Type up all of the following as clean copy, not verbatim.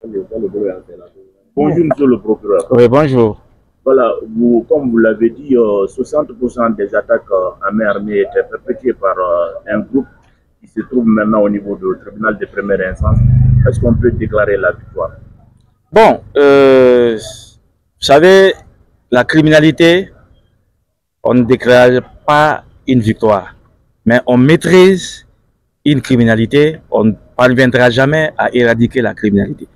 Bonjour, monsieur le procureur. Oui, bonjour. Voilà, comme vous l'avez dit, 60% des attaques à main armée étaient perpétrées par un groupe qui se trouve maintenant au niveau du tribunal de première instance. Est-ce qu'on peut déclarer la victoire? Bon, vous savez, la criminalité, on ne déclare pas une victoire, mais on maîtrise une criminalité, on ne parviendra jamais à éradiquer la criminalité.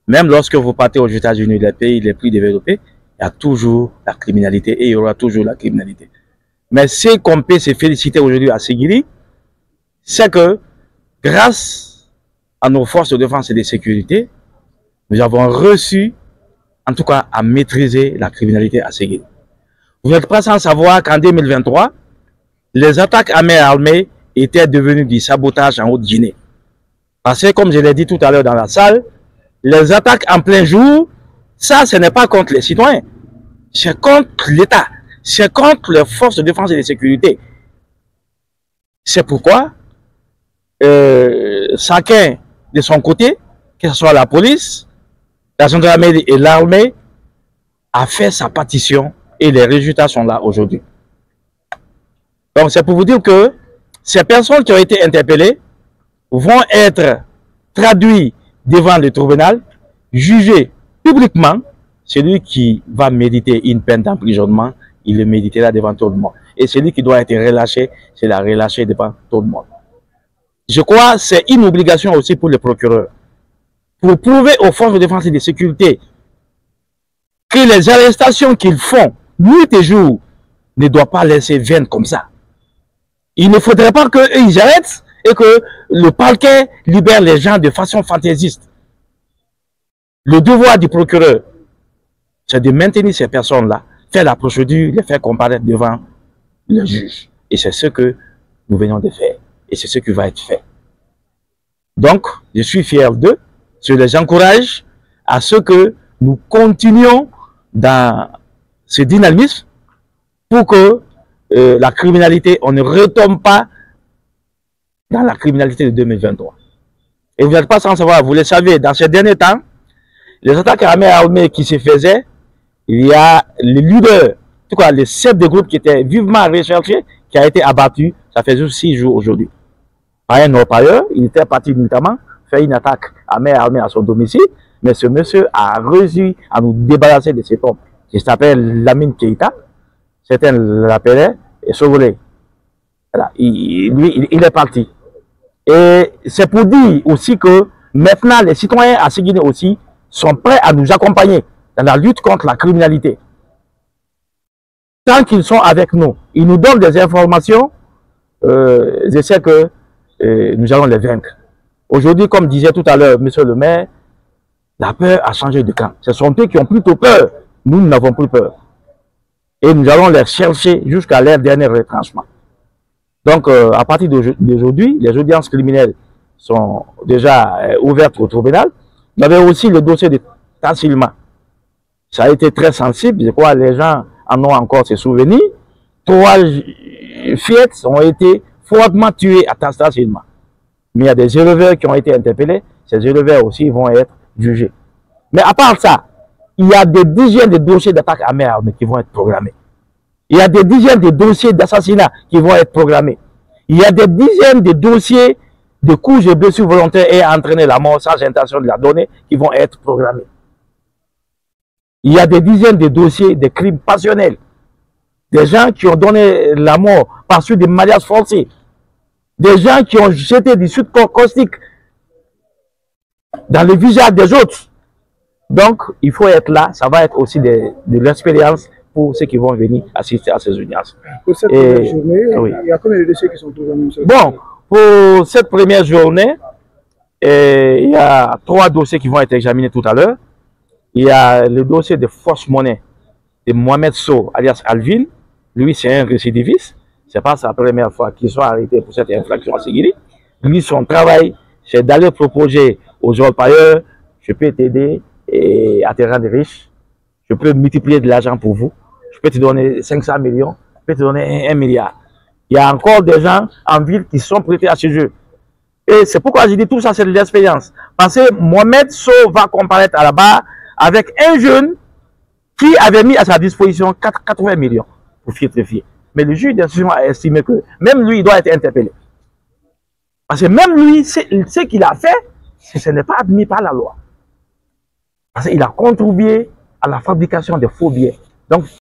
Même lorsque vous partez aux États-Unis, les pays les plus développés, il y a toujours la criminalité et il y aura toujours la criminalité. Mais ce qu'on peut se féliciter aujourd'hui à Séguiri, c'est que grâce à nos forces de défense et de sécurité, nous avons reçu, en tout cas, à maîtriser la criminalité à Séguiri. Vous n'êtes pas sans savoir qu'en 2023, les attaques à main armée étaient devenues du sabotage en Haute-Guinée. Parce que, comme je l'ai dit tout à l'heure dans la salle, les attaques en plein jour, ça, ce n'est pas contre les citoyens. C'est contre l'État. C'est contre les forces de défense et de sécurité. C'est pourquoi chacun de son côté, que ce soit la police, la gendarmerie et l'armée, a fait sa partition et les résultats sont là aujourd'hui. Donc c'est pour vous dire que ces personnes qui ont été interpellées vont être traduites devant le tribunal, jugées publiquement. Celui qui va méditer une peine d'emprisonnement, il le méditera devant tout le monde. Et celui qui doit être relâché, c'est la relâché devant tout le monde. Je crois que c'est une obligation aussi pour le procureur. Pour prouver aux forces de défense et de sécurité que les arrestations qu'ils font, nuit et jour, ne doivent pas laisser vaines comme ça. Il ne faudrait pas qu'ils arrêtent et que le parquet libère les gens de façon fantaisiste. Le devoir du procureur, c'est de maintenir ces personnes-là, faire la procédure, les faire comparaître devant le juge. Et c'est ce que nous venons de faire. Et c'est ce qui va être fait. Donc, je suis fier d'eux. Je les encourage à ce que nous continuions dans ce dynamisme pour que la criminalité, on ne retombe pas dans la criminalité de 2023. Et vous n'êtes pas sans savoir, vous le savez, dans ces derniers temps, les attaques à main armée qui se faisaient, il y a le leader, en tout cas le chef de groupe qui était vivement recherché, qui a été abattu, ça fait juste 6 jours aujourd'hui. Par un orpailleur, il était parti notamment faire une attaque à main armée à son domicile, mais ce monsieur a réussi à nous débarrasser de cet homme, qui s'appelle Lamine Keïta, certains l'appelaient Sovolé. Voilà, il est parti. Et c'est pour dire aussi que maintenant les citoyens à Séguiri aussi sont prêts à nous accompagner dans la lutte contre la criminalité. Tant qu'ils sont avec nous, ils nous donnent des informations, je sais que nous allons les vaincre. Aujourd'hui, comme disait tout à l'heure monsieur le maire, la peur a changé de camp. Ce sont eux qui ont plutôt peur. Nous n'avons plus peur. Et nous allons les chercher jusqu'à leur dernier retranchement. Donc, à partir d'aujourd'hui, les audiences criminelles sont déjà ouvertes au tribunal. Il y avait aussi le dossier de Tassilma. Ça a été très sensible. Je crois que les gens en ont encore ses souvenirs. 3 fillettes ont été froidement tuées à Tassilma. Mais il y a des éleveurs qui ont été interpellés. Ces éleveurs aussi vont être jugés. Mais à part ça, il y a des dizaines de dossiers d'attaque à main armée qui vont être programmés. Il y a des dizaines de dossiers d'assassinat qui vont être programmés. Il y a des dizaines de dossiers de coups de blessures volontaires et entraîner la mort sans intention de la donner qui vont être programmés. Il y a des dizaines de dossiers de crimes passionnels. Des gens qui ont donné la mort par suite de mariages forcés. Des gens qui ont jeté du sucre caustique dans le visage des autres. Donc, il faut être là. Ça va être aussi de l'expérience pour ceux qui vont venir assister à ces audiences. Pour cette première journée, oui. Il y a combien de dossiers qui sont programmés? Bon, pour cette première journée, il y a 3 dossiers qui vont être examinés tout à l'heure. Il y a le dossier de fausse monnaie de Mohamed Sow, alias Alvin. Lui, c'est un récidiviste. Ce n'est pas sa première fois qu'il soit arrêté pour cette infraction à Séguiri. Lui, son travail, c'est d'aller proposer aux orpailleurs, je peux t'aider à te rendre riche. Je peux multiplier de l'argent pour vous. Je peux te donner 500 millions. Je peux te donner 1 milliard. Il y a encore des gens en ville qui sont prêtés à ce jeu. Et c'est pourquoi je dis tout ça, c'est de l'expérience. Parce que Mohamed Sow va comparaître à la barre avec un jeune qui avait mis à sa disposition 80 millions pour filtrer. Mais le juge d'instruction a estimé que même lui, il doit être interpellé. Parce que même lui, ce qu'il a fait, ce n'est pas admis par la loi. Parce qu'il a contribué à la fabrication des faux billets. Donc,